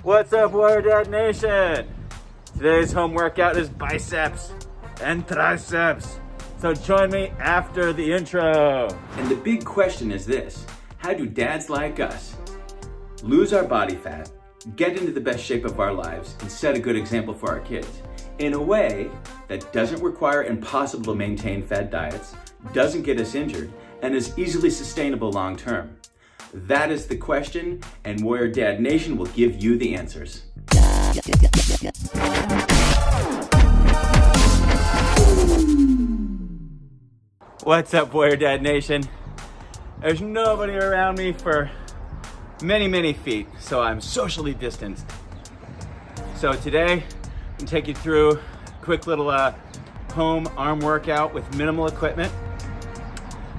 What's up, Warrior Dad Nation? Today's home workout is biceps and triceps. So join me after the intro. And the big question is this: how do dads like us lose our body fat, get into the best shape of our lives, and set a good example for our kids in a way that doesn't require impossible to maintain fad diets, doesn't get us injured, and is easily sustainable long term? That is the question, and Warrior Dad Nation will give you the answers. What's up, Warrior Dad Nation? There's nobody around me for many feet, so I'm socially distanced. So today, I'm gonna take you through a quick little home arm workout with minimal equipment,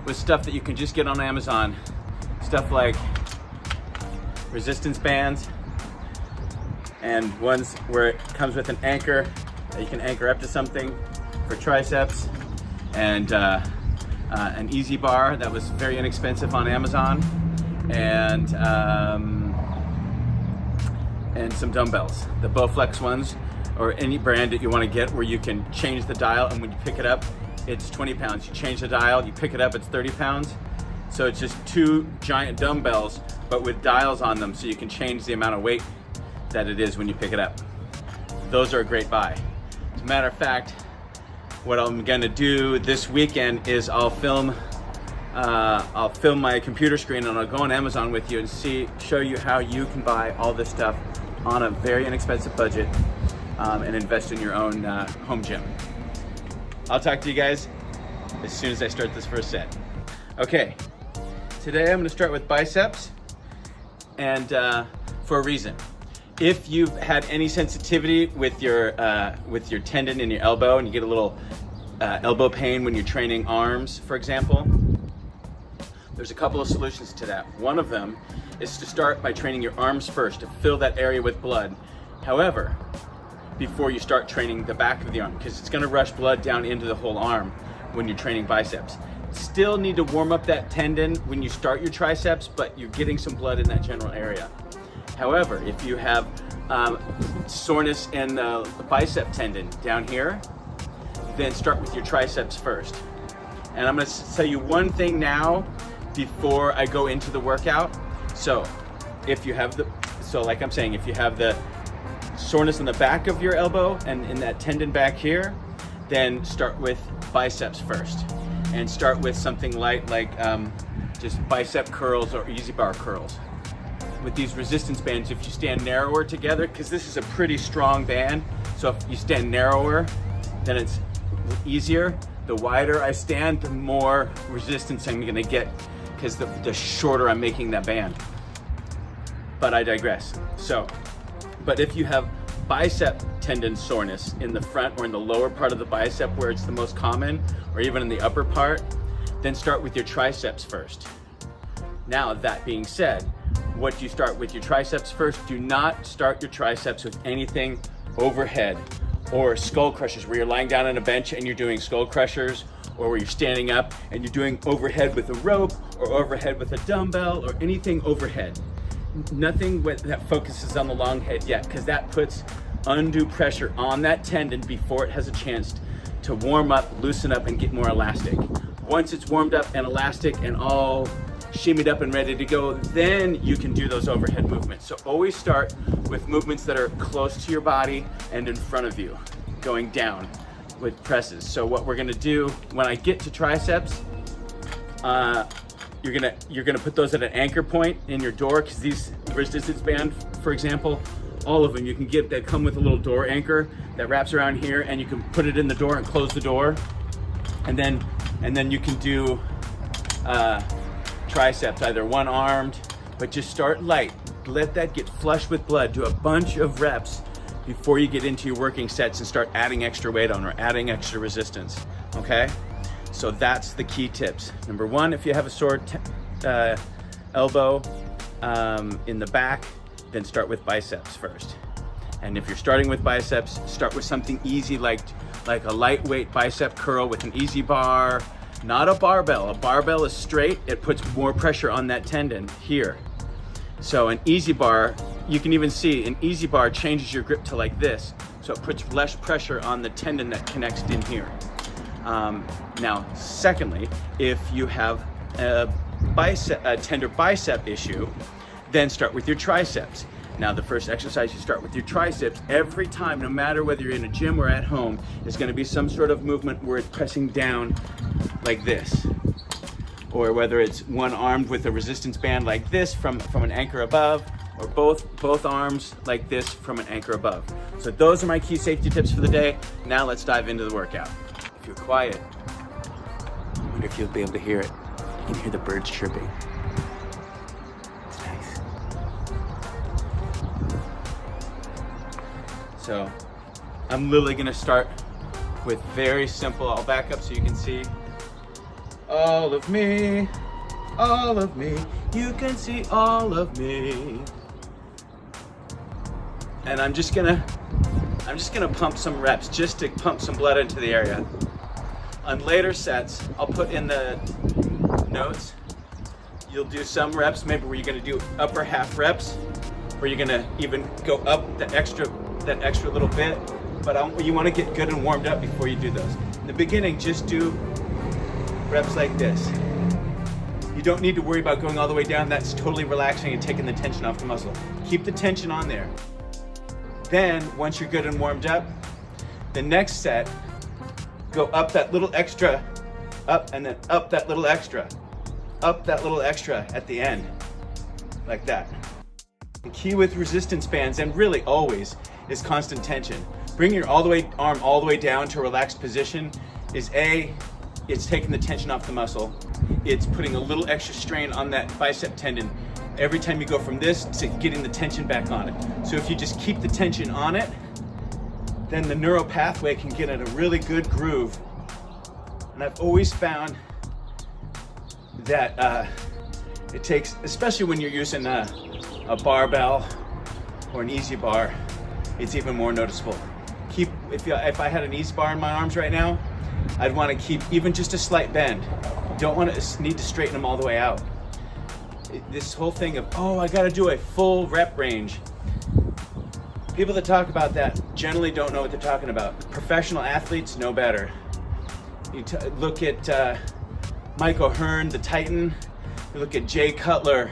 with stuff that you can just get on Amazon. Stuff like resistance bands and ones where it comes with an anchor that you can anchor up to something for triceps, and an easy bar that was very inexpensive on Amazon, and some dumbbells, the Bowflex ones, or any brand that you want to get where you can change the dial, and when you pick it up it's 20 pounds. You change the dial, you pick it up, it's 30 pounds. So it's just two giant dumbbells, but with dials on them, so you can change the amount of weight that it is when you pick it up. Those are a great buy. As a matter of fact, what I'm gonna do this weekend is I'll film my computer screen, and I'll go on Amazon with you and show you how you can buy all this stuff on a very inexpensive budget, and invest in your own home gym. I'll talk to you guys as soon as I start this first set. Okay. Today I'm going to start with biceps, and for a reason. If you've had any sensitivity with your tendon in your elbow, and you get a little elbow pain when you're training arms, for example, there's a couple of solutions to that. One of them is to start by training your arms first to fill that area with blood. However, before you start training the back of the arm, because it's going to rush blood down into the whole arm when you're training biceps. Still need to warm up that tendon when you start your triceps, but you're getting some blood in that general area. However, if you have soreness in the bicep tendon down here, then start with your triceps first. And I'm going to tell you one thing now before I go into the workout. So if you have like I'm saying, if you have the soreness in the back of your elbow and in that tendon back here, then start with biceps first. And start with something light like just bicep curls or easy bar curls. With these resistance bands, if you stand narrower together, because this is a pretty strong band, so if you stand narrower, then it's easier. The wider I stand, the more resistance I'm gonna get, because the shorter I'm making that band. But I digress. But if you have bicep tendon soreness in the front or in the lower part of the bicep where it's the most common, or even in the upper part, then start with your triceps first. Now, that being said, what you start with your triceps first, do not start your triceps with anything overhead or skull crushers, where you're lying down on a bench and you're doing skull crushers, or where you're standing up and you're doing overhead with a rope or overhead with a dumbbell or anything overhead. Nothing that focuses on the long head yet, because that puts undue pressure on that tendon before it has a chance to warm up, loosen up, and get more elastic. Once it's warmed up and elastic and all shimmied up and ready to go, then you can do those overhead movements. So always start with movements that are close to your body and in front of you, going down with presses. So what we're gonna do when I get to triceps, you're gonna put those at an anchor point in your door, because these resistance band, for example, all of them you can get that come with a little door anchor that wraps around here, and you can put it in the door and close the door, and then you can do triceps either one armed, but just start light. Let that get flushed with blood. Do a bunch of reps before you get into your working sets and start adding extra weight on or adding extra resistance. Okay. So that's the key tips. Number one, if you have a sore elbow in the back, then start with biceps first. And if you're starting with biceps, start with something easy like a lightweight bicep curl with an easy bar, not a barbell. A barbell is straight, it puts more pressure on that tendon here. So an easy bar, you can even see an easy bar changes your grip to like this. So it puts less pressure on the tendon that connects in here. Now, secondly, if you have a tender bicep issue, then start with your triceps. Now, the first exercise you start with your triceps every time, no matter whether you're in a gym or at home, is going to be some sort of movement where it's pressing down like this, or whether it's one armed with a resistance band like this from an anchor above, or both arms like this from an anchor above. So those are my key safety tips for the day. Now let's dive into the workout. If you're quiet, I wonder if you'll be able to hear it. You can hear the birds chirping. It's nice. So I'm literally gonna start with very simple, I'll back up so you can see. All of me, you can see all of me. And I'm just gonna pump some reps just to pump some blood into the area. On later sets, I'll put in the notes. You'll do some reps, maybe where you're gonna do upper half reps, where you're gonna even go up that extra little bit. But you wanna get good and warmed up before you do those. In the beginning, just do reps like this. You don't need to worry about going all the way down. That's totally relaxing and taking the tension off the muscle. Keep the tension on there. Then, once you're good and warmed up, the next set, go up that little extra, up and then up that little extra at the end, like that. The key with resistance bands, and really always, is constant tension. Bring your arm all the way down to a relaxed position is it's taking the tension off the muscle. It's putting a little extra strain on that bicep tendon every time you go from this to getting the tension back on it. So if you just keep the tension on it, then the neural pathway can get in a really good groove. And I've always found that it takes, especially when you're using a barbell or an easy bar, it's even more noticeable. If I had an easy bar in my arms right now, I'd want to keep even just a slight bend. You don't want to need to straighten them all the way out. This whole thing of, oh, I got to do a full rep range. People that talk about that generally don't know what they're talking about. Professional athletes know better. You look at Mike O'Hearn, the Titan. You look at Jay Cutler.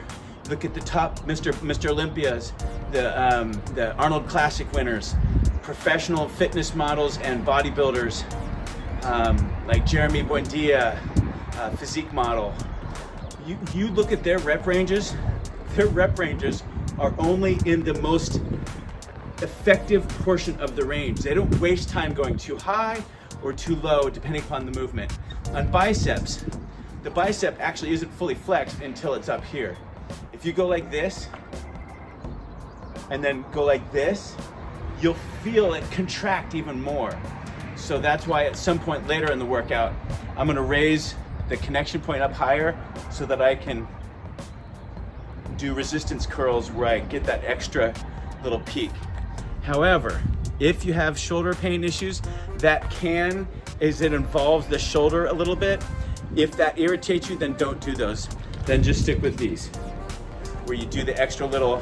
Look at the top Mr. Olympias, the Arnold Classic winners, professional fitness models and bodybuilders, like Jeremy Buendia, physique model. You look at their rep ranges are only in the most effective portion of the range. They don't waste time going too high or too low depending upon the movement. On biceps, the bicep actually isn't fully flexed until it's up here. If you go like this and then go like this, you'll feel it contract even more. So that's why at some point later in the workout, I'm gonna raise the connection point up higher so that I can do resistance curls where I get that extra little peak. However, if you have shoulder pain issues, it involves the shoulder a little bit. If that irritates you, then don't do those. Then just stick with these, where you do the extra little.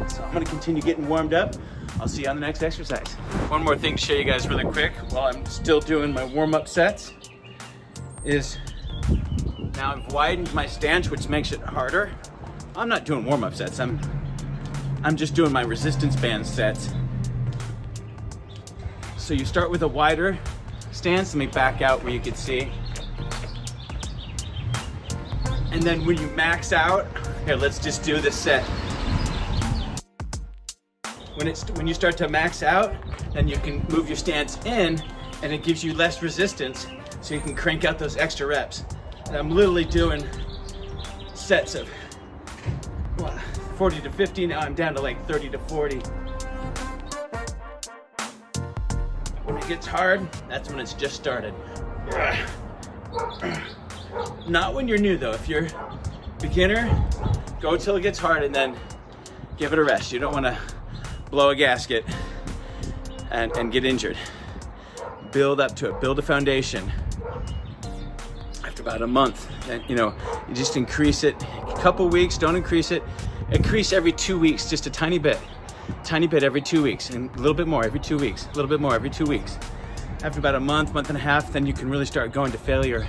So I'm gonna continue getting warmed up. I'll see you on the next exercise. One more thing to show you guys really quick while I'm still doing my warm-up sets is now I've widened my stance, which makes it harder. I'm not doing warm-up sets. I'm just doing my resistance band sets. So you start with a wider stance. Let me back out where you can see. And then when you max out, here, let's just do this set. When you start to max out, then you can move your stance in and it gives you less resistance so you can crank out those extra reps. And I'm literally doing sets of 40 to 50, now I'm down to like 30 to 40. When it gets hard, that's when it's just started. Not when you're new though. If you're beginner, go till it gets hard and then give it a rest. You don't want to blow a gasket and get injured. Build up to it, build a foundation. After about a month. And you know, you just increase it a couple weeks, don't increase it. Increase every 2 weeks, just a tiny bit every 2 weeks, and a little bit more every 2 weeks, a little bit more every 2 weeks. After about a month and a half, then you can really start going to failure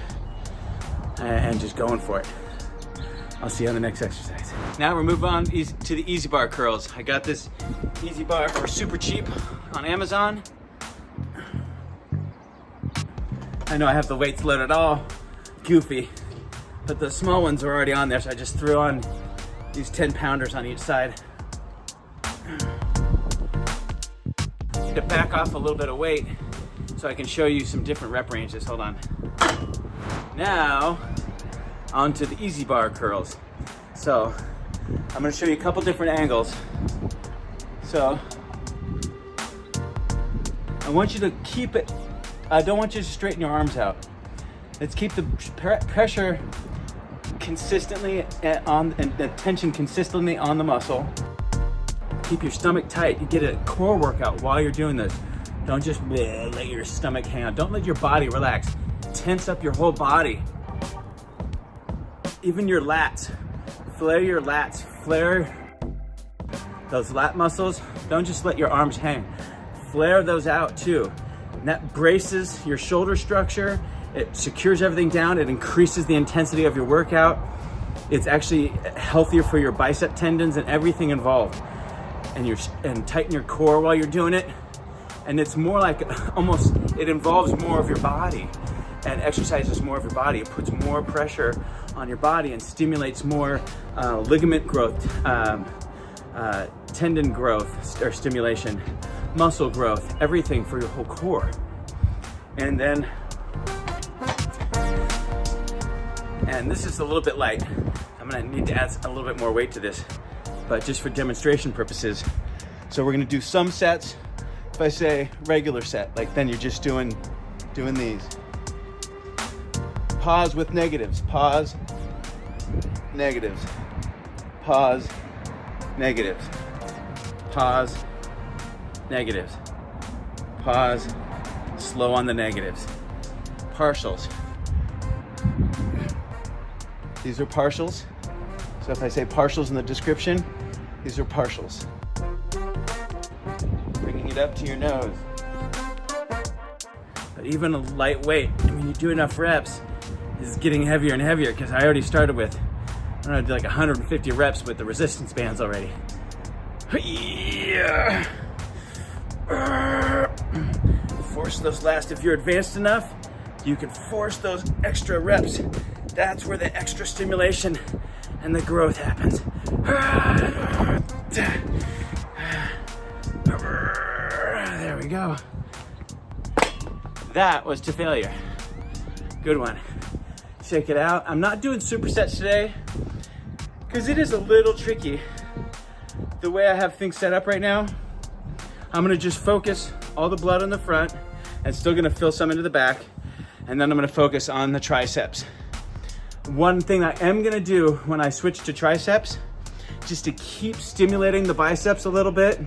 and just going for it. I'll see you on the next exercise. Now we're moving on to the easy bar curls. I got this easy bar for super cheap on Amazon. I know I have the weights loaded all goofy, but the small ones are already on there, so I just threw on these 10-pounders on each side. To back off a little bit of weight so I can show you some different rep ranges. Hold on. Now, onto the easy bar curls. So, I'm gonna show you a couple different angles. So, I want you to keep it, I don't want you to straighten your arms out. Let's keep the pressure consistently on, and the tension consistently on the muscle. Keep your stomach tight. You get a core workout while you're doing this. Don't just let your stomach hang out. Don't let your body relax. Tense up your whole body. Even your lats. Flare your lats. Flare those lat muscles. Don't just let your arms hang. Flare those out too. And that braces your shoulder structure. It secures everything down. It increases the intensity of your workout. It's actually healthier for your bicep tendons and everything involved. And tighten your core while you're doing it. And it's more like it involves more of your body and exercises more of your body. It puts more pressure on your body and stimulates more ligament growth, tendon growth or stimulation, muscle growth, everything for your whole core. And then, and this is a little bit light. I'm gonna need to add a little bit more weight to this, but just for demonstration purposes. So we're gonna do some sets. If I say regular set, like then you're just doing these. Pause with negatives, pause, negatives, pause, negatives, pause, negatives, pause, slow on the negatives. Partials. These are partials. So if I say partials in the description, these are partials. Bringing it up to your nose. But even a lightweight, when you do enough reps, is getting heavier and heavier because I already started with, I don't know, I did like 150 reps with the resistance bands already. Force those last. If you're advanced enough, you can force those extra reps. That's where the extra stimulation and the growth happens. There we go. That was to failure. Good one. Check it out. I'm not doing supersets today because it is a little tricky. The way I have things set up right now, I'm gonna just focus all the blood on the front and still gonna fill some into the back. And then I'm gonna focus on the triceps. One thing I am gonna do when I switch to triceps, just to keep stimulating the biceps a little bit,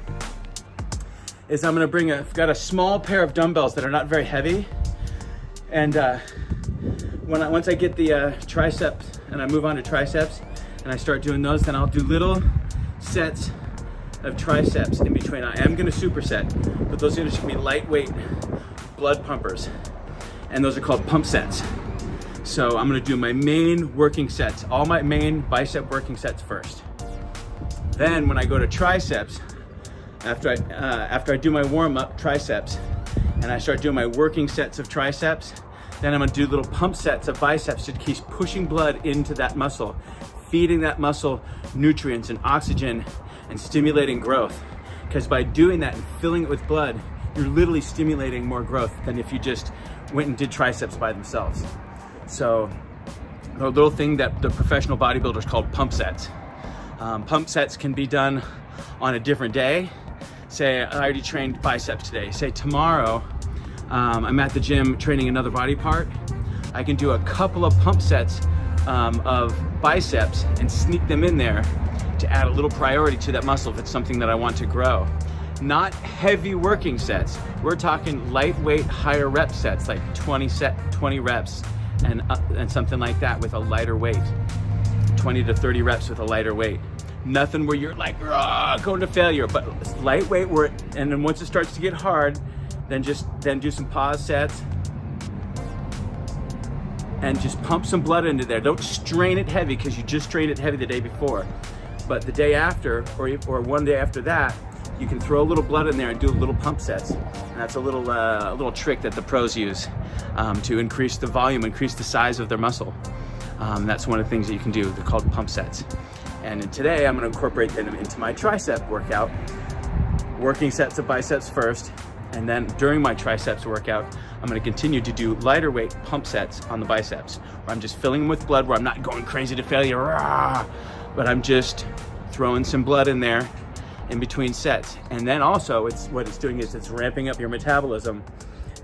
is I'm gonna I've got a small pair of dumbbells that are not very heavy. And once I get the triceps and I move on to triceps and I start doing those, then I'll do little sets of triceps in between. I am gonna superset, but those are just gonna be lightweight blood pumpers. And those are called pump sets. So I'm gonna do my main working sets, all my main bicep working sets first. Then when I go to triceps, after I do my warm-up triceps and I start doing my working sets of triceps, then I'm gonna do little pump sets of biceps to keep pushing blood into that muscle, feeding that muscle nutrients and oxygen and stimulating growth. Because by doing that and filling it with blood, you're literally stimulating more growth than if you just went and did triceps by themselves. So a little thing that the professional bodybuilders call pump sets. Pump sets can be done on a different day. Say I already trained biceps today. Say tomorrow I'm at the gym training another body part. I can do a couple of pump sets of biceps and sneak them in there to add a little priority to that muscle if it's something that I want to grow. Not heavy working sets. We're talking lightweight, higher rep sets, like 20 reps and something like that with a lighter weight. 20 to 30 reps with a lighter weight. Nothing where you're like going to failure, but lightweight and then once it starts to get hard, then do some pause sets and just pump some blood into there. Don't strain it heavy because you just strained it heavy the day before. But the day after, or one day after that, you can throw a little blood in there and do little pump sets. And that's a little trick that the pros use to increase the volume, increase the size of their muscle. That's one of the things that you can do. They're called pump sets. And today I'm going to incorporate them into my tricep workout, working sets of biceps first, and then during my triceps workout, I'm going to continue to do lighter weight pump sets on the biceps, where I'm just filling them with blood, where I'm not going crazy to failure, but I'm just throwing some blood in there in between sets. And then also what it's doing is it's ramping up your metabolism.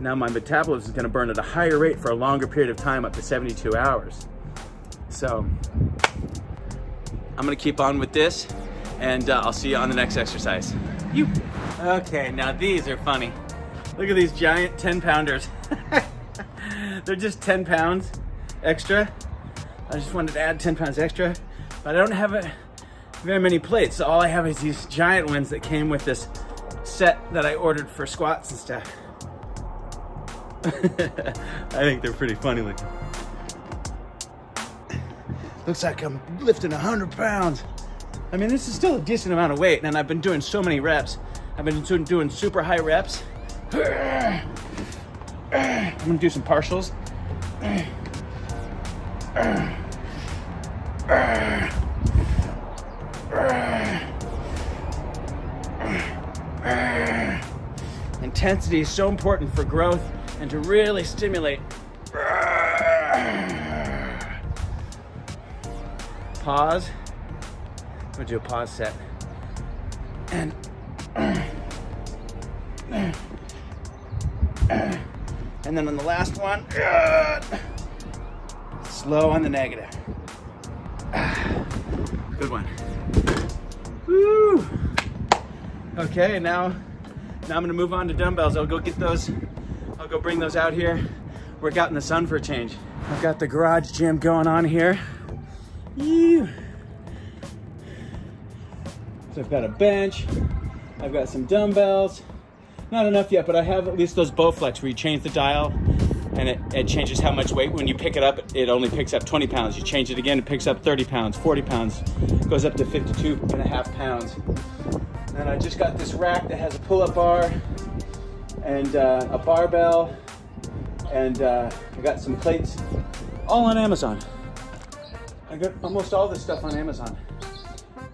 Now my metabolism is going to burn at a higher rate for a longer period of time, up to 72 hours. So I'm going to keep on with this, and I'll see you on the next exercise. Okay, now these are funny. Look at these giant 10-pounders. They're just 10 pounds extra. I just wanted to add 10 pounds extra, but I don't have very many plates. So all I have is these giant ones that came with this set that I ordered for squats and stuff. I think they're pretty funny looking. Looks like I'm lifting 100 pounds. I mean, this is still a decent amount of weight, and I've been doing so many reps. I've been doing super high reps. I'm gonna do some partials. Intensity is so important for growth and to really stimulate. Pause. I'm gonna do a pause set. And then on the last one, slow on the negative. Good one. Woo! Okay, now I'm gonna move on to dumbbells. I'll go get those. I'll go bring those out here. Work out in the sun for a change. I've got the garage gym going on here. So I've got a bench, I've got some dumbbells, not enough yet, but I have at least those Bowflex where you change the dial and it changes how much weight. When you pick it up, it only picks up 20 pounds. You change it again, it picks up 30 pounds, 40 pounds, goes up to 52.5 pounds. And I just got this rack that has a pull-up bar and a barbell, and I got some plates, all on Amazon. I got almost all this stuff on Amazon.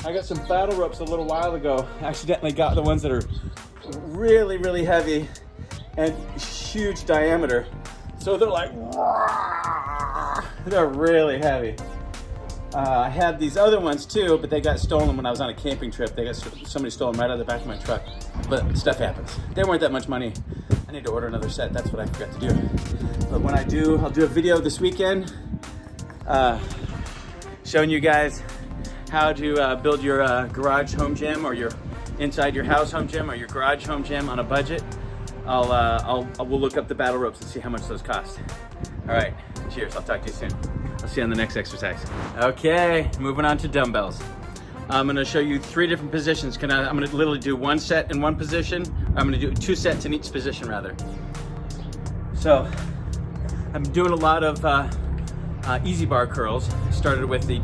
I got some battle ropes a little while ago. I accidentally got the ones that are really, really heavy and huge diameter. So they're like, they're really heavy. I had these other ones too, but they got stolen when I was on a camping trip. Somebody stole them right out of the back of my truck. But stuff happens. They weren't that much money. I need to order another set. That's what I forgot to do. But when I do, I'll do a video this weekend showing you guys how to build your garage home gym, or your inside your house home gym, or your garage home gym on a budget. We'll look up the battle ropes and see how much those cost. All right, cheers. I'll talk to you soon. I'll see you on the next exercise. Okay, moving on to dumbbells. I'm gonna show you 3 different positions. I'm gonna literally do 1 set in one position. I'm gonna do 2 sets in each position rather. So I'm doing a lot of easy bar curls. Started with the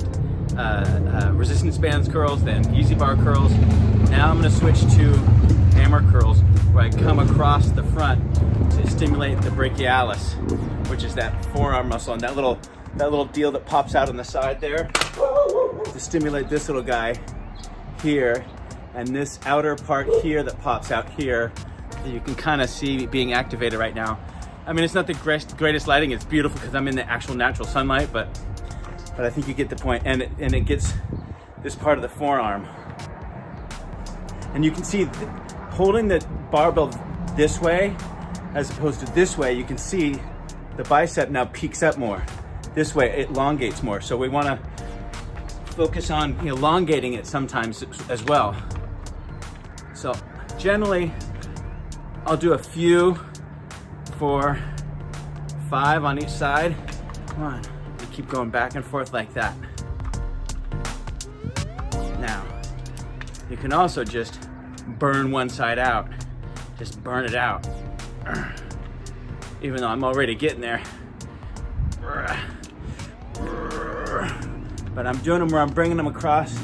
resistance bands curls, then easy bar curls. Now I'm gonna switch to hammer curls, where I come across the front to stimulate the brachialis, which is that forearm muscle, and that little deal that pops out on the side there, to stimulate this little guy here, and this outer part here that pops out here that you can kind of see being activated right now. I mean, it's not the greatest lighting. It's beautiful because I'm in the actual natural sunlight, but I think you get the point. And it gets this part of the forearm, and you can see holding the barbell this way as opposed to this way, you can see the bicep now peaks up more. This way it elongates more. So we want to focus on elongating it sometimes as well. So generally I'll do a few 4, 5 on each side, Come on. You keep going back and forth like that. Now, you can also just burn one side out. Just burn it out. Even though I'm already getting there. But I'm doing them where I'm bringing them across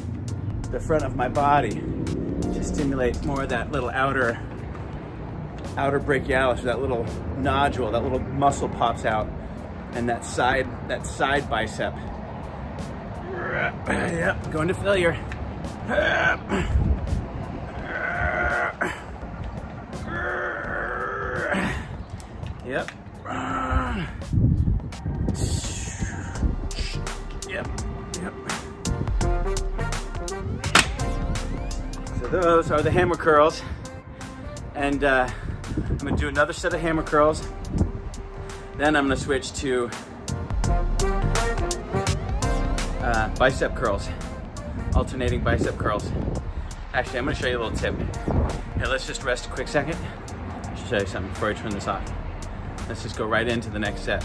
the front of my body to stimulate more of that little outer brachialis, that little nodule, that little muscle pops out, and that side bicep. Yep, going to failure. Yep. Yep. So those are the hammer curls, and I'm gonna do another set of hammer curls. Then I'm gonna switch to bicep curls, alternating bicep curls. Actually, I'm gonna show you a little tip. Here, let's just rest a quick second. I should show you something before I turn this off. Let's just go right into the next set.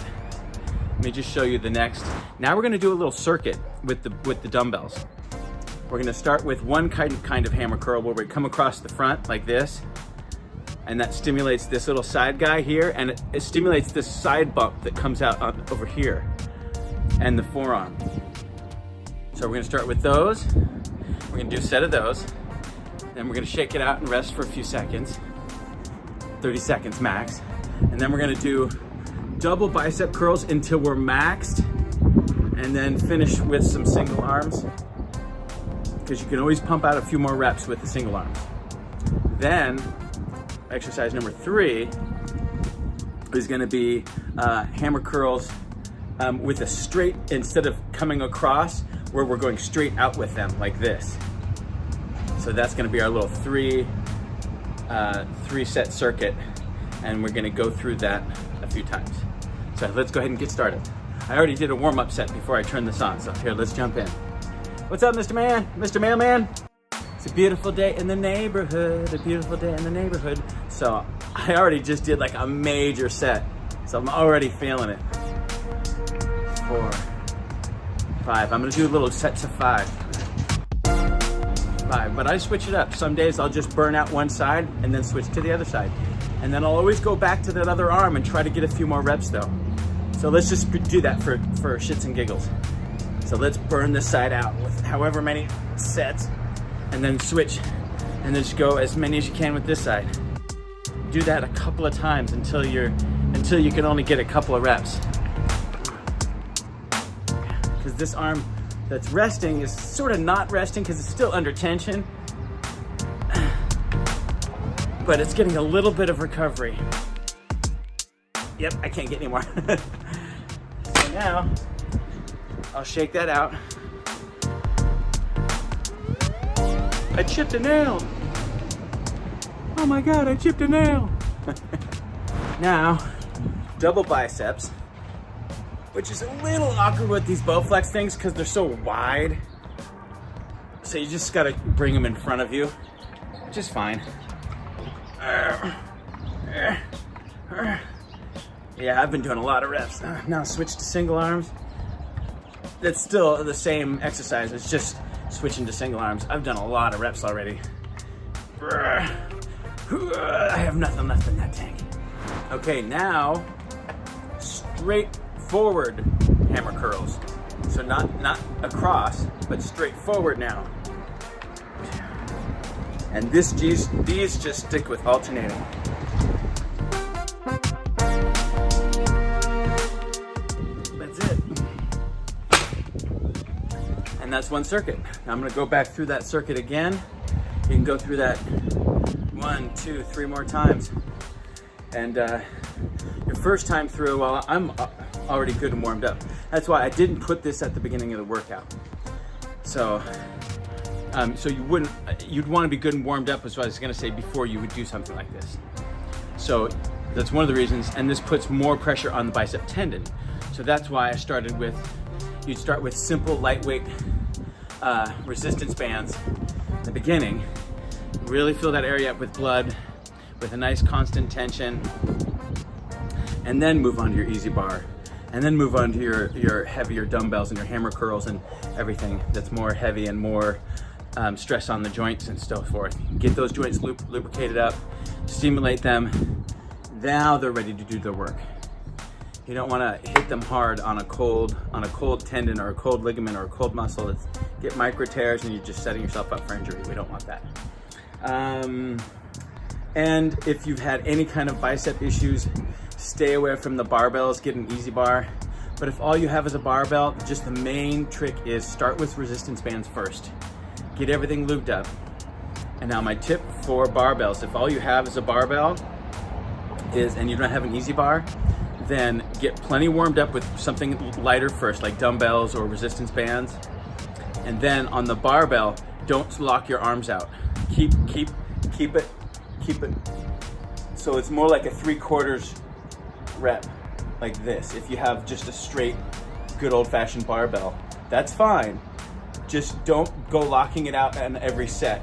Let me just show you the next. Now we're gonna do a little circuit with the dumbbells. We're gonna start with one kind of hammer curl where we come across the front like this, and that stimulates this little side guy here, and it stimulates this side bump that comes out over here, and the forearm. So we're gonna start with those. We're gonna do a set of those. Then we're gonna shake it out and rest for a few seconds, 30 seconds max. And then we're gonna do double bicep curls until we're maxed, and then finish with some single arms, because you can always pump out a few more reps with the single arms. Then exercise number 3 is gonna be hammer curls with a straight, instead of coming across, where we're going straight out with them like this. So that's gonna be our little three set circuit, and we're gonna go through that a few times. So let's go ahead and get started. I already did a warm-up set before I turned this on, so here, let's jump in. What's up, Mr. Man? Mr. Mailman? It's a beautiful day in the neighborhood, a beautiful day in the neighborhood. So I already just did like a major set, so I'm already feeling it. 4, 5, I'm gonna do little sets of 5. 5, but I switch it up. Some days I'll just burn out one side and then switch to the other side. And then I'll always go back to that other arm and try to get a few more reps though. So let's just do that for shits and giggles. So let's burn this side out with however many sets, and then switch, and then just go as many as you can with this side. Do that a couple of times until you can only get a couple of reps. Because this arm that's resting is sort of not resting because it's still under tension, but it's getting a little bit of recovery. Yep, I can't get any more. So now, I'll shake that out. I chipped a nail. Oh my God, I chipped a nail. Now, double biceps, which is a little awkward with these Bowflex things because they're so wide. So you just gotta bring them in front of you, which is fine. Yeah, I've been doing a lot of reps. Now switch to single arms. That's still the same exercise, it's just switching to single arms. I've done a lot of reps already. I have nothing left in that tank. Okay, now straight forward hammer curls. So not across, but straight forward now. And these just stick with alternating. That's it. And that's one circuit. Now I'm gonna go back through that circuit again. You can go through that 1, 2, 3 more times. And your first time through, well, I'm already good and warmed up. That's why I didn't put this at the beginning of the workout. So you'd want to be good and warmed up, is what I was gonna say, before you would do something like this. So that's one of the reasons, and this puts more pressure on the bicep tendon. So that's why I started with, you'd start with simple, lightweight resistance bands at the beginning. Really fill that area up with blood, with a nice constant tension, and then move on to your easy bar. and then move on to your heavier dumbbells and your hammer curls and everything that's more heavy and more stress on the joints and so forth. Get those joints lubricated up, stimulate them. Now they're ready to do their work. You don't want to hit them hard on a cold tendon or a cold ligament or a cold muscle. Get micro tears and you're just setting yourself up for injury. We don't want that. And if you've had any kind of bicep issues, stay away from the barbells, get an easy bar. But if all you have is a barbell, just the main trick is start with resistance bands first. Get everything lubed up. And now my tip for barbells, if all you have is a barbell and you don't have an easy bar, then get plenty warmed up with something lighter first, like dumbbells or resistance bands. And then on the barbell, don't lock your arms out. Keep it so it's more like a 3/4 rep, like this. If you have just a straight, good old-fashioned barbell, that's fine. Just don't go locking it out on every set.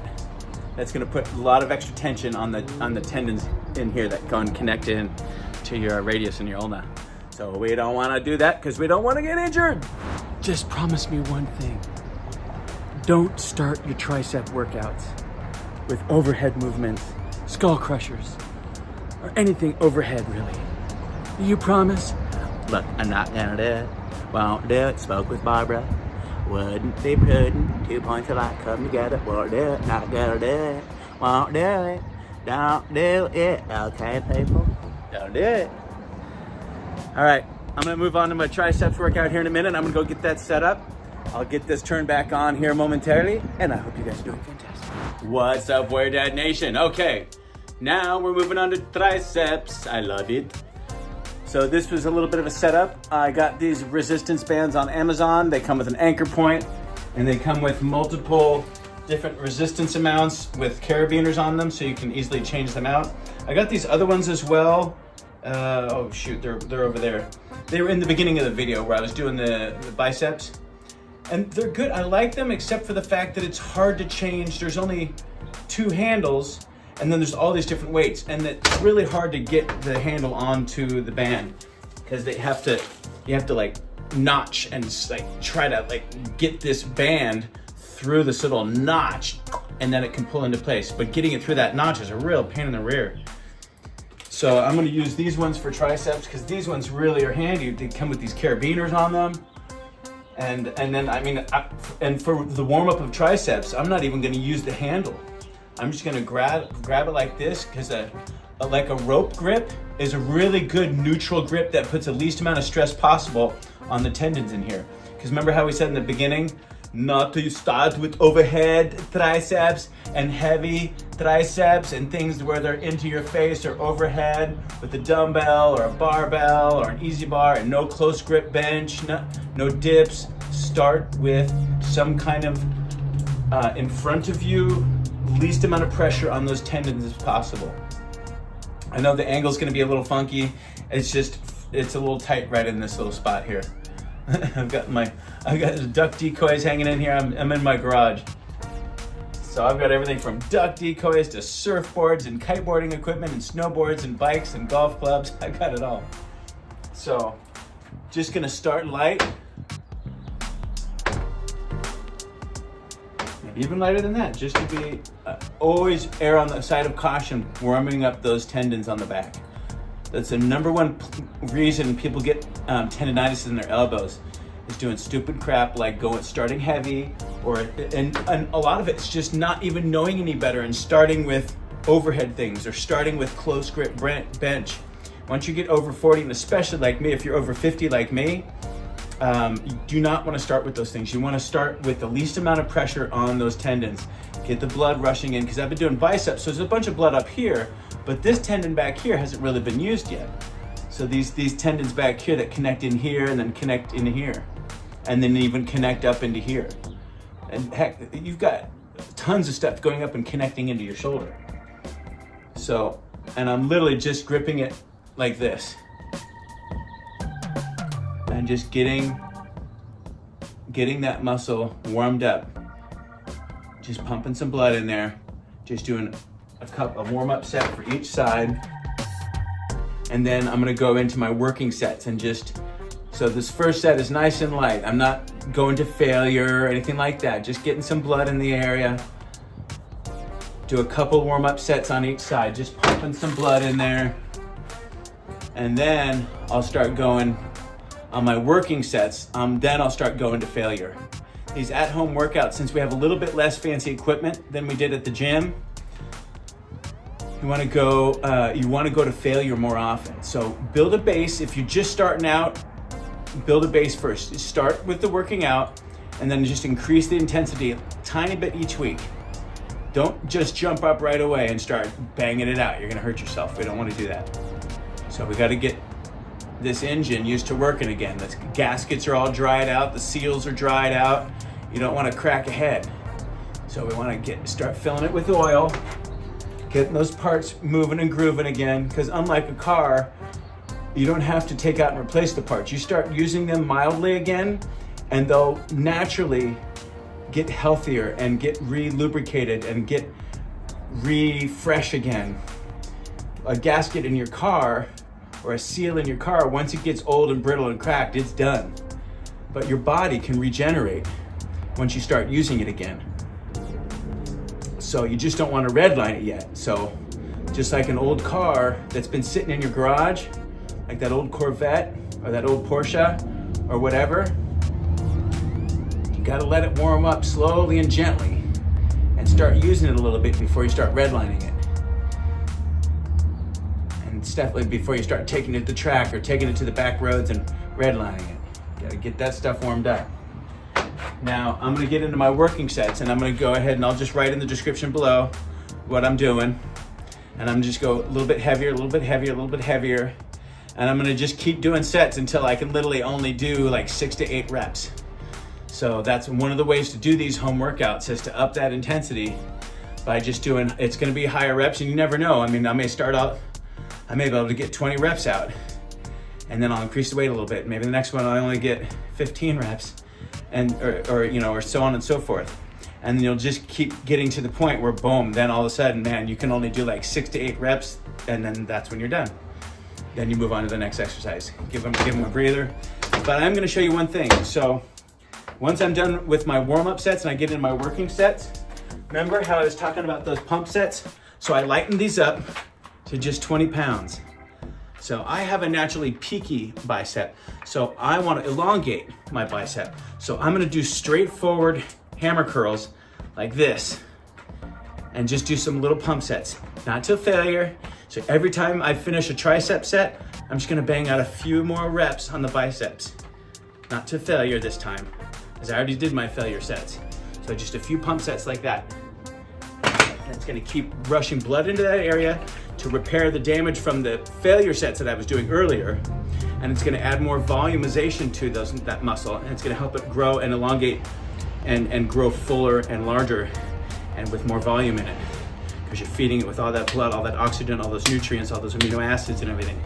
That's gonna put a lot of extra tension on the tendons in here that go and connect in to your radius and your ulna. So we don't wanna do that because we don't wanna get injured. Just promise me one thing. Don't start your tricep workouts with overhead movements, skull crushers, or anything overhead really. You promise? Look, I'm not gonna do it. Won't do it. Spoke with Barbara. Wouldn't be prudent. 2 points of light come together. Won't do it. Not gonna do it. Won't do it. Don't do it. Okay, people? Don't do it. All right, I'm gonna move on to my triceps workout here in a minute. I'm gonna go get that set up. I'll get this turned back on here momentarily, and I hope you guys are doing fantastic. What's up, Warrior Dad Nation? Okay, now we're moving on to triceps. I love it. So this was a little bit of a setup. I got these resistance bands on Amazon. They come with an anchor point, and they come with multiple different resistance amounts with carabiners on them, so you can easily change them out. I got these other ones as well. Oh shoot, they're over there. They were in the beginning of the video where I was doing the biceps. And they're good, I like them, except for the fact that it's hard to change. There's only 2 handles, and then there's all these different weights, and it's really hard to get the handle onto the band because you have to like notch and like try to like get this band through this little notch, and then it can pull into place. But getting it through that notch is a real pain in the rear. So I'm gonna use these ones for triceps because these ones really are handy. They come with these carabiners on them. And then, I mean, and for the warm-up of triceps, I'm not even gonna use the handle. I'm just gonna grab it like this because like a rope grip is a really good neutral grip that puts the least amount of stress possible on the tendons in here. Because remember how we said in the beginning, not to start with overhead triceps and heavy triceps and things where they're into your face or overhead with a dumbbell or a barbell or an easy bar and no close grip bench, no dips. Start with some kind of in front of you, least amount of pressure on those tendons as possible. I know the angle's gonna be a little funky. It's a little tight right in this little spot here. I've got the duck decoys hanging in here. I'm in my garage. So I've got everything from duck decoys to surfboards and kiteboarding equipment and snowboards and bikes and golf clubs. I got it all. So just gonna start light. Even lighter than that, just to be always err on the side of caution, warming up those tendons on the back. That's the #1 reason people get tendinitis in their elbows, is doing stupid crap like starting heavy, and a lot of it's just not even knowing any better and starting with overhead things or starting with close grip bench. Once you get over 40, and especially like me, if you're over 50 like me, you do not want to start with those things. You want to start with the least amount of pressure on those tendons. Get the blood rushing in, because I've been doing biceps, so there's a bunch of blood up here, but this tendon back here hasn't really been used yet. So these tendons back here that connect in here and then connect in here, and then even connect up into here. And heck, you've got tons of stuff going up and connecting into your shoulder. So, and I'm literally just gripping it like this. And just getting that muscle warmed up. Just pumping some blood in there. Just doing a warm-up set for each side. And then I'm gonna go into my working sets and just So this first set is nice and light. I'm not going to failure or anything like that. Just getting some blood in the area. Do a couple warm-up sets on each side, just pumping some blood in there. And then I'll start going on my working sets. Then I'll start going to failure. These at-home workouts, since we have a little bit less fancy equipment than we did at the gym, you want to go to failure more often. So build a base. If you're just starting out, build a base first. Start with the working out, and then just increase the intensity a tiny bit each week. Don't just jump up right away and start banging it out. You're gonna hurt yourself. We don't want to do that. So we got to get this engine used to working again. The gaskets are all dried out. The seals are dried out. You don't want to crack a head. So we want to start filling it with oil, getting those parts moving and grooving again. Because unlike a car, you don't have to take out and replace the parts. You start using them mildly again, and they'll naturally get healthier and get re-lubricated and get refresh again. A gasket in your car or a seal in your car, once it gets old and brittle and cracked, it's done. But your body can regenerate once you start using it again. So you just don't want to redline it yet. So just like an old car that's been sitting in your garage, like that old Corvette or that old Porsche or whatever, you gotta let it warm up slowly and gently and start using it a little bit before you start redlining it. And it's definitely before you start taking it to the track or taking it to the back roads and redlining it. You gotta get that stuff warmed up. Now I'm gonna get into my working sets, and I'm gonna go ahead and I'll just write in the description below what I'm doing. And I'm just go a little bit heavier, a little bit heavier, a little bit heavier. And I'm gonna just keep doing sets until I can literally only do like 6 to 8 reps. So that's one of the ways to do these home workouts, is to up that intensity by just doing, it's gonna be higher reps, and you never know. I mean, I may start out, I may be able to get 20 reps out, and then I'll increase the weight a little bit. Maybe the next one I only get 15 reps, and or so on and so forth. And then you'll just keep getting to the point where boom, then all of a sudden, man, you can only do like 6 to 8 reps, and then that's when you're done. Then you move on to the next exercise. Give them a breather. But I'm gonna show you one thing. So once I'm done with my warm-up sets and I get in my working sets, remember how I was talking about those pump sets? So I lightened these up to just 20 pounds. So I have a naturally peaky bicep. So I want to elongate my bicep. So I'm gonna do straightforward hammer curls like this and just do some little pump sets, not till failure. So every time I finish a tricep set, I'm just gonna bang out a few more reps on the biceps. Not to failure this time, because I already did my failure sets. So just a few pump sets like that. And it's gonna keep rushing blood into that area to repair the damage from the failure sets that I was doing earlier. And it's gonna add more volumization to that muscle, and it's gonna help it grow and elongate and grow fuller and larger and with more volume in it, because you're feeding it with all that blood, all that oxygen, all those nutrients, all those amino acids and everything.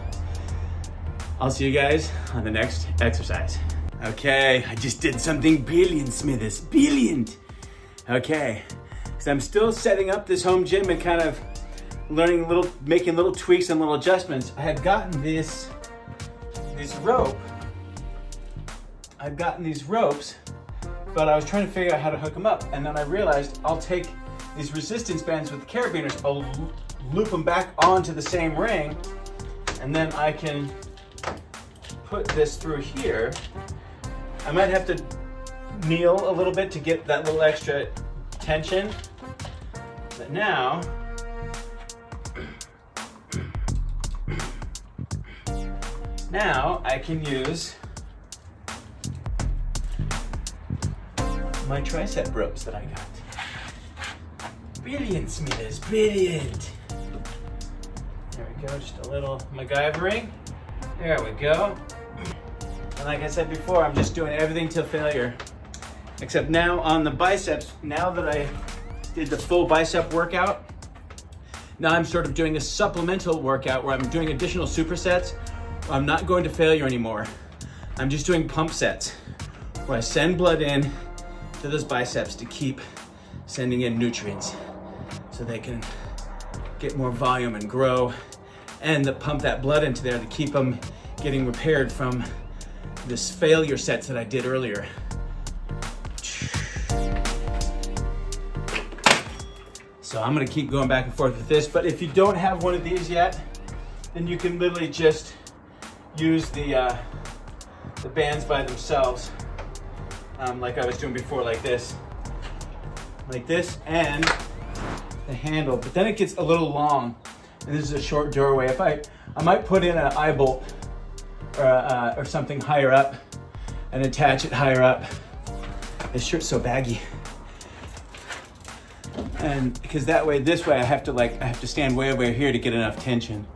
I'll see you guys on the next exercise. Okay, I just did something brilliant, Smithers, brilliant. Okay, because I'm still setting up this home gym and kind of making little tweaks and little adjustments. I had gotten this rope. I've gotten these ropes, but I was trying to figure out how to hook them up. And then I realized I'll take these resistance bands with carabiners, I'll loop them back onto the same ring, and then I can put this through here. I might have to kneel a little bit to get that little extra tension, but now I can use my tricep ropes that I got. Brilliant, Smithers, brilliant. There we go, just a little MacGyvering. There we go. And like I said before, I'm just doing everything till failure. Except now on the biceps, now that I did the full bicep workout, now I'm sort of doing a supplemental workout where I'm doing additional supersets. I'm not going to failure anymore. I'm just doing pump sets where I send blood in to those biceps to keep sending in nutrients so they can get more volume and grow, and pump that blood into there to keep them getting repaired from this failure sets that I did earlier. So I'm gonna keep going back and forth with this, but if you don't have one of these yet, then you can literally just use the bands by themselves, like I was doing before, like this, and the handle. But then it gets a little long, and this is a short doorway. I might put in an eye bolt or something higher up and attach it higher up. This shirt's so baggy. And because that way, this way I have to stand way over here to get enough tension.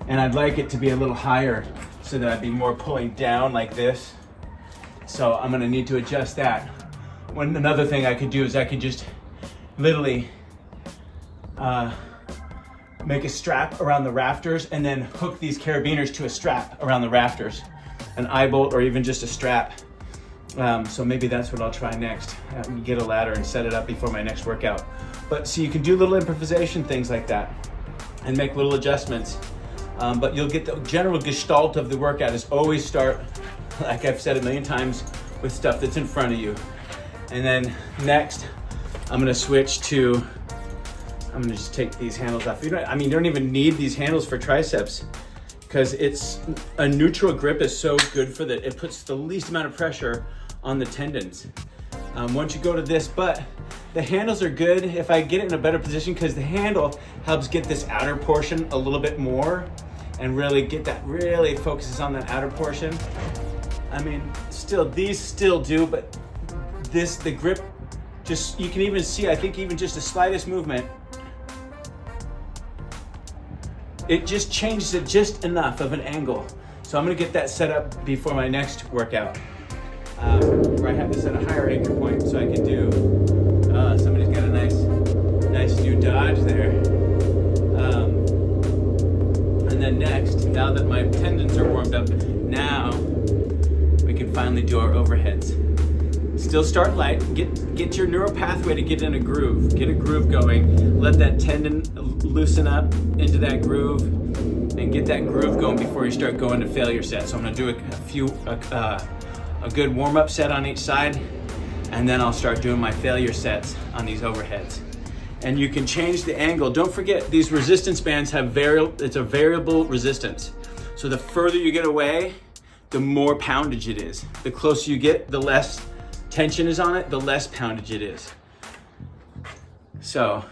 And I'd like it to be a little higher so that I'd be more pulling down like this. So I'm gonna need to adjust that. Another thing I could do is I could just literally make a strap around the rafters and then hook these carabiners to a strap around the rafters. An eye bolt or even just a strap. So maybe that's what I'll try next. Get a ladder and set it up before my next workout. But so you can do little improvisation things like that and make little adjustments. But you'll get the general gestalt of the workout is always start, like I've said a million times, with stuff that's in front of you. And then next, I'm gonna switch to, I'm gonna just take these handles off. You don't even need these handles for triceps because it's a neutral grip is so good for that. It puts the least amount of pressure on the tendons. Once you go to this, but the handles are good if I get it in a better position because the handle helps get this outer portion a little bit more and really get that, really focuses on that outer portion. I mean, these still do, but the grip, just, you can even see, I think even just the slightest movement, it just changes it just enough of an angle. So I'm gonna get that set up before my next workout, where I have this at a higher anchor point so I can do, somebody's got a nice new dodge there. And then next, now that my tendons are warmed up, now we can finally do our overheads. Still start light, get your neural pathway to get in a groove. Get a groove going, let that tendon loosen up into that groove and get that groove going before you start going to failure sets. So I'm gonna do a good warm-up set on each side, and then I'll start doing my failure sets on these overheads. And you can change the angle. Don't forget, these resistance bands have it's a variable resistance. So the further you get away, the more poundage it is. The closer you get, the less tension is on it, the less poundage it is. So,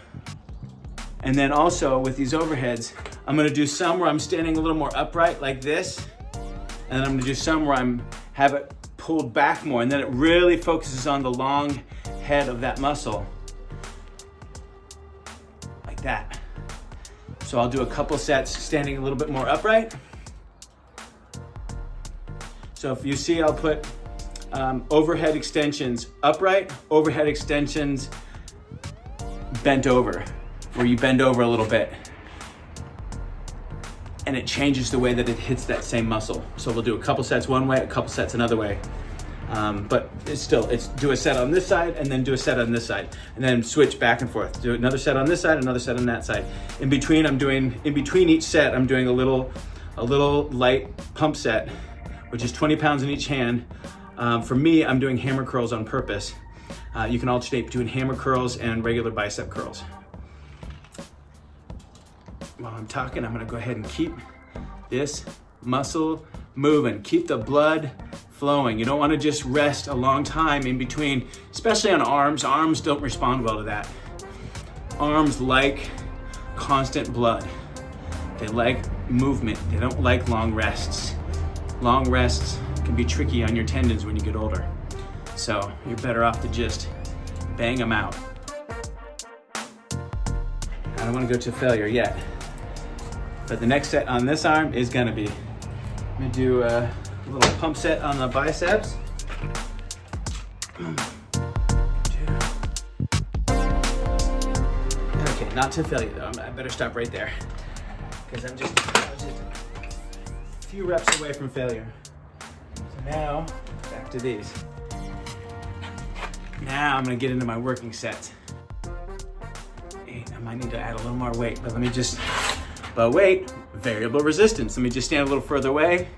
and then also with these overheads, I'm gonna do some where I'm standing a little more upright like this, and then I'm gonna do some where have it pulled back more, and then it really focuses on the long head of that muscle. Like that. So I'll do a couple sets standing a little bit more upright. So if you see, I'll put overhead extensions upright, overhead extensions bent over, where you bend over a little bit. And it changes the way that it hits that same muscle. So we'll do a couple sets one way, a couple sets another way. But it's do a set on this side and then do a set on this side, and then switch back and forth. Do another set on this side, another set on that side. In between each set, I'm doing a little light pump set, which is 20 pounds in each hand. For me, I'm doing hammer curls on purpose. You can alternate between hammer curls and regular bicep curls. While I'm talking, I'm gonna go ahead and keep this muscle moving. Keep the blood flowing. You don't wanna just rest a long time in between, especially on arms. Arms don't respond well to that. Arms like constant blood. They like movement. They don't like long rests. Long rests can be tricky on your tendons when you get older. So you're better off to just bang them out. I don't wanna go to failure yet. But the next set on this arm is gonna be, I'm gonna do a little pump set on the biceps. Okay, not to failure though. I better stop right there because I was just a few reps away from failure. So now, back to these. Now I'm gonna get into my working sets. I might need to add a little more weight, but let But wait, variable resistance. Let me just stand a little further away.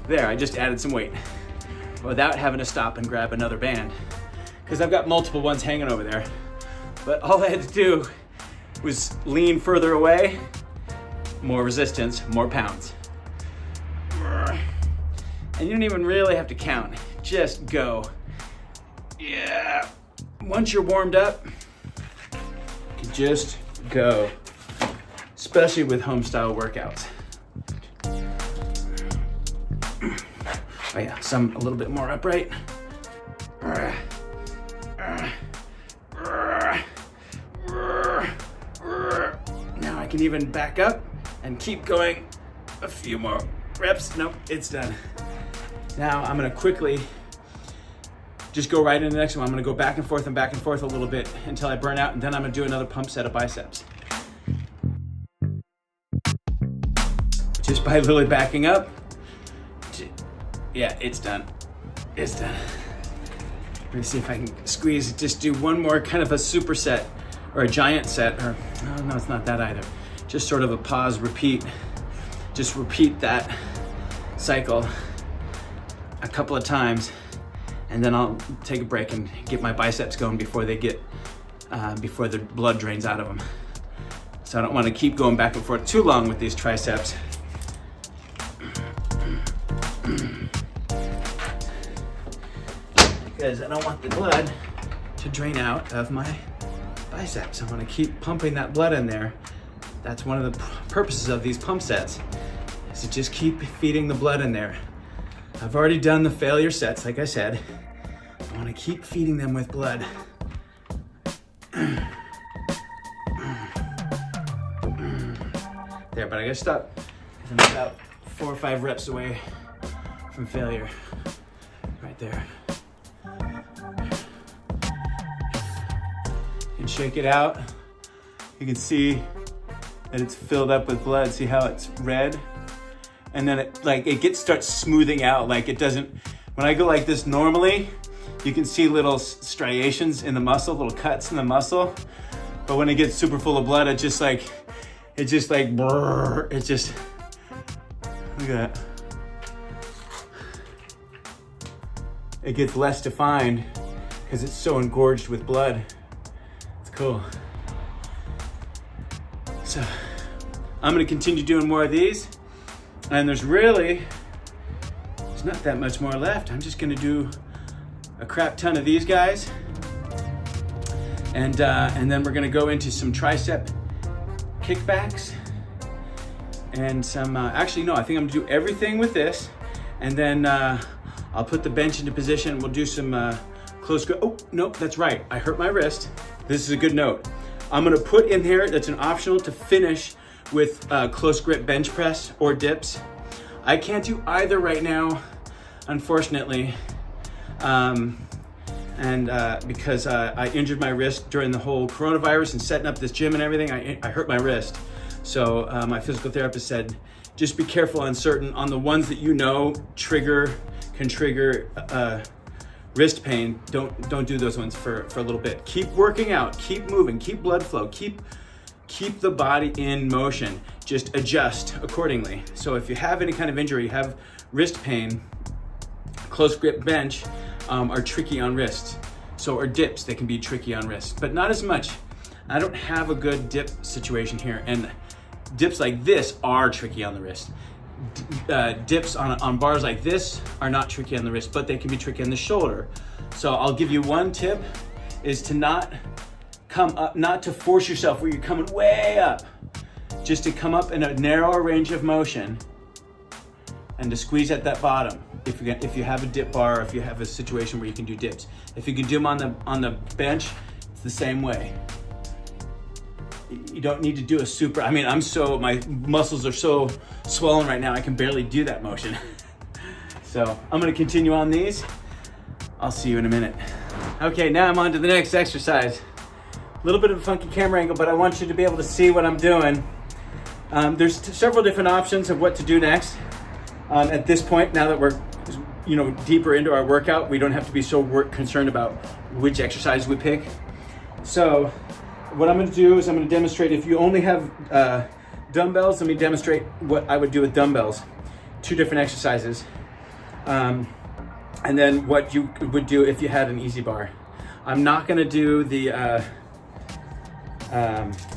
There, I just added some weight without having to stop and grab another band, because I've got multiple ones hanging over there. But all I had to do was lean further away, more resistance, more pounds. And you don't even really have to count, just go. Yeah, once you're warmed up, you can just go, especially with home style workouts. Oh yeah, some a little bit more upright. Now I can even back up and keep going a few more reps. Nope, it's done. Now I'm gonna quickly just go right into the next one. I'm gonna go back and forth a little bit until I burn out, and then I'm gonna do another pump set of biceps. Just by literally backing up. Yeah, it's done. It's done. Let me see if I can squeeze, just do one more kind of a superset or a giant set, or no, it's not that either. Just sort of a pause, repeat. Just repeat that cycle a couple of times, and then I'll take a break and get my biceps going before they get, before the blood drains out of them. So I don't want to keep going back and forth too long with these triceps. Because I don't want the blood to drain out of my biceps. I want to keep pumping that blood in there. That's one of the purposes of these pump sets, is to just keep feeding the blood in there. I've already done the failure sets, like I said. I want to keep feeding them with blood. There, but I gotta stop, because I'm about 4 or 5 reps away from failure. Right there. And shake it out. You can see that it's filled up with blood. See how it's red? And then it starts smoothing out. Like it doesn't, when I go like this normally, you can see little striations in the muscle, little cuts in the muscle. But when it gets super full of blood, it's just like brrr, it just, look at that. It gets less defined because it's so engorged with blood. It's cool. So I'm gonna continue doing more of these, and there's not that much more left. I'm just gonna do a crap ton of these guys, and then we're gonna go into some tricep kickbacks and some, actually no, I think I'm gonna do everything with this, and then I'll put the bench into position. We'll do some close grip. Oh, no, that's right. I hurt my wrist. This is a good note. I'm gonna put in here, that's an optional, to finish with close grip bench press or dips. I can't do either right now, unfortunately. Because I injured my wrist during the whole coronavirus and setting up this gym and everything, I hurt my wrist. So my physical therapist said, just be careful on the ones that you know can trigger wrist pain. Don't do those ones for a little bit. Keep working out, keep moving, keep blood flow, keep the body in motion. Just adjust accordingly. So if you have any kind of injury, you have wrist pain, close grip bench are tricky on wrists. So are dips, they can be tricky on wrists, but not as much. I don't have a good dip situation here, and dips like this are tricky on the wrist. Dips on bars like this are not tricky on the wrist, but they can be tricky on the shoulder. So I'll give you one tip, is to not come up, not to force yourself where you're coming way up, just to come up in a narrower range of motion and to squeeze at that bottom. If you have a dip bar, or if you have a situation where you can do dips. If you can do them on the bench, it's the same way. You don't need to do a super, my muscles are so swollen right now, I can barely do that motion. So I'm gonna continue on these. I'll see you in a minute. Okay, now I'm on to the next exercise. A little bit of a funky camera angle, but I want you to be able to see what I'm doing. There's several different options of what to do next. At this point, now that we're deeper into our workout, we don't have to be so concerned about which exercise we pick. So what I'm gonna do is I'm gonna demonstrate, if you only have Dumbbells, let me demonstrate what I would do with dumbbells. 2 different exercises. And then what you would do if you had an easy bar. I'm not gonna do the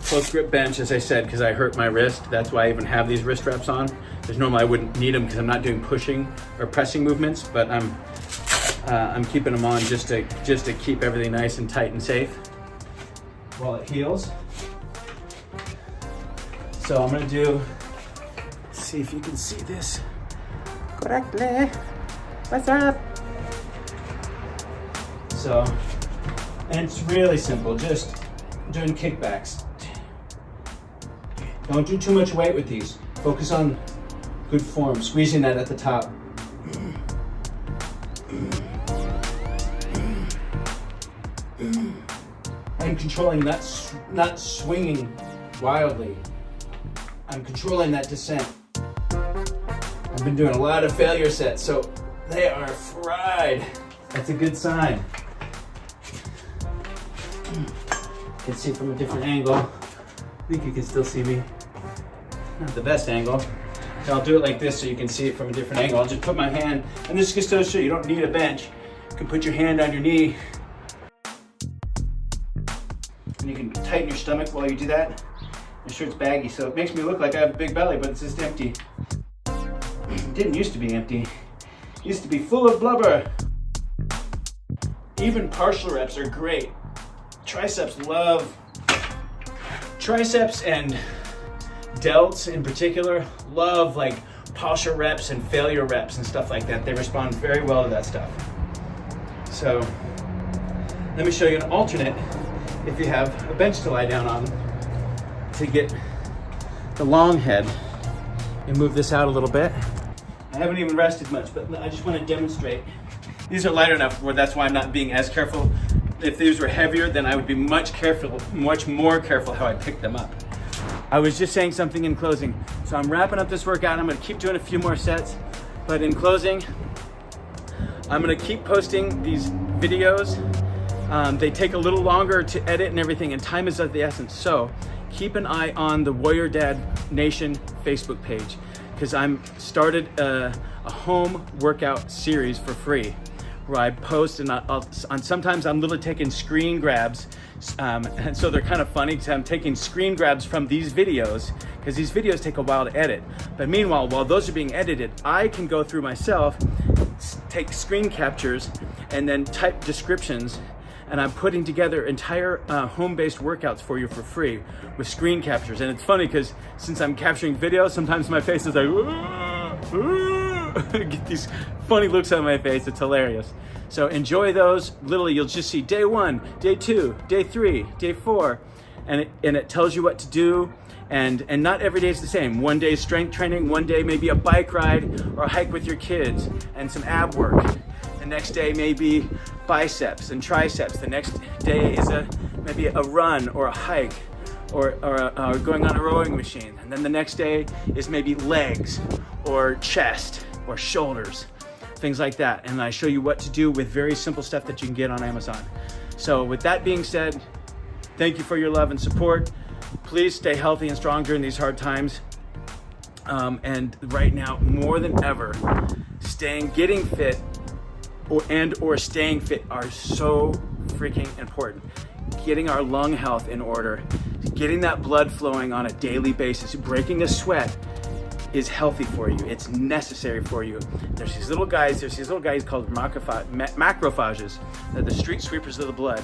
close grip bench, as I said, because I hurt my wrist. That's why I even have these wrist wraps on. Because normally I wouldn't need them because I'm not doing pushing or pressing movements, but I'm keeping them on just to keep everything nice and tight and safe while it heals. So I'm gonna do, see if you can see this correctly. What's up? So, and it's really simple, just doing kickbacks. Don't do too much weight with these. Focus on good form, squeezing that at the top. I'm controlling that, not swinging wildly. I'm controlling that descent. I've been doing a lot of failure sets, so they are fried. That's a good sign. You can see from a different angle. I think you can still see me. Not the best angle. So I'll do it like this so you can see it from a different angle. I'll just put my hand, and this just goes to show you don't need a bench. You can put your hand on your knee. And you can tighten your stomach while you do that. My shirt's baggy, so it makes me look like I have a big belly, but it's just empty. It didn't used to be empty. It used to be full of blubber. Even partial reps are great. Triceps and delts in particular love like partial reps and failure reps and stuff like that. They respond very well to that stuff. So let me show you an alternate if you have a bench to lie down on to get the long head and move this out a little bit. I haven't even rested much, but I just want to demonstrate. These are light enough where that's why I'm not being as careful. If these were heavier, then I would be much more careful how I pick them up. I was just saying something in closing. So I'm wrapping up this workout. I'm gonna keep doing a few more sets, but in closing, I'm gonna keep posting these videos. They take a little longer to edit and everything, and time is of the essence. So keep an eye on the Warrior Dad Nation Facebook page, because I'm started a home workout series for free, where I post and sometimes I'm literally taking screen grabs, and so they're kind of funny because I'm taking screen grabs from these videos, because these videos take a while to edit. But meanwhile, while those are being edited, I can go through myself, take screen captures, and then type descriptions, and I'm putting together entire home-based workouts for you for free with screen captures. And it's funny because since I'm capturing video, sometimes my face is like, I get these funny looks on my face. It's hilarious. So enjoy those. Literally, you'll just see day 1, day 2, day 3, day 4, and it tells you what to do. And not every day is the same. One day is strength training, one day maybe a bike ride or a hike with your kids and some ab work. The next day may be biceps and triceps. The next day is maybe a run or a hike or going on a rowing machine. And then the next day is maybe legs or chest or shoulders, things like that. And I show you what to do with very simple stuff that you can get on Amazon. So with that being said, thank you for your love and support. Please stay healthy and strong during these hard times. And right now, more than ever, getting fit or staying fit are so freaking important. Getting our lung health in order, getting that blood flowing on a daily basis, breaking a sweat is healthy for you. It's necessary for you. There's these little guys called macrophages. They're the street sweepers of the blood.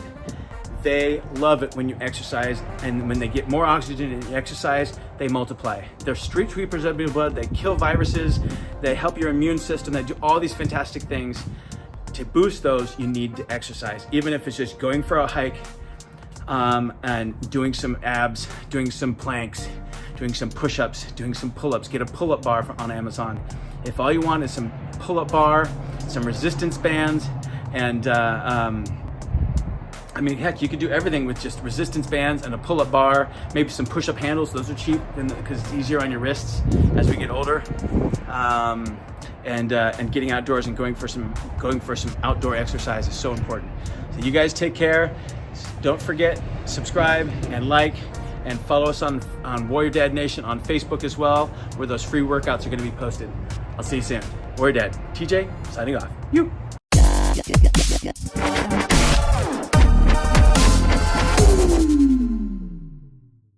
They love it when you exercise, and when they get more oxygen in you exercise, they multiply. They're street sweepers of your blood. They kill viruses. They help your immune system. They do all these fantastic things. To boost those, you need to exercise, even if it's just going for a hike and doing some abs, doing some planks, doing some push-ups, doing some pull-ups. Get a pull-up bar on Amazon. If all you want is some pull-up bar, some resistance bands, and I mean, heck, you could do everything with just resistance bands and a pull-up bar, maybe some push-up handles. Those are cheap because it's easier on your wrists as we get older. And getting outdoors and going for some outdoor exercise is so important. So you guys take care. Don't forget, subscribe and like, and follow us on Warrior Dad Nation on Facebook as well, where those free workouts are gonna be posted. I'll see you soon. Warrior Dad, TJ, signing off. You.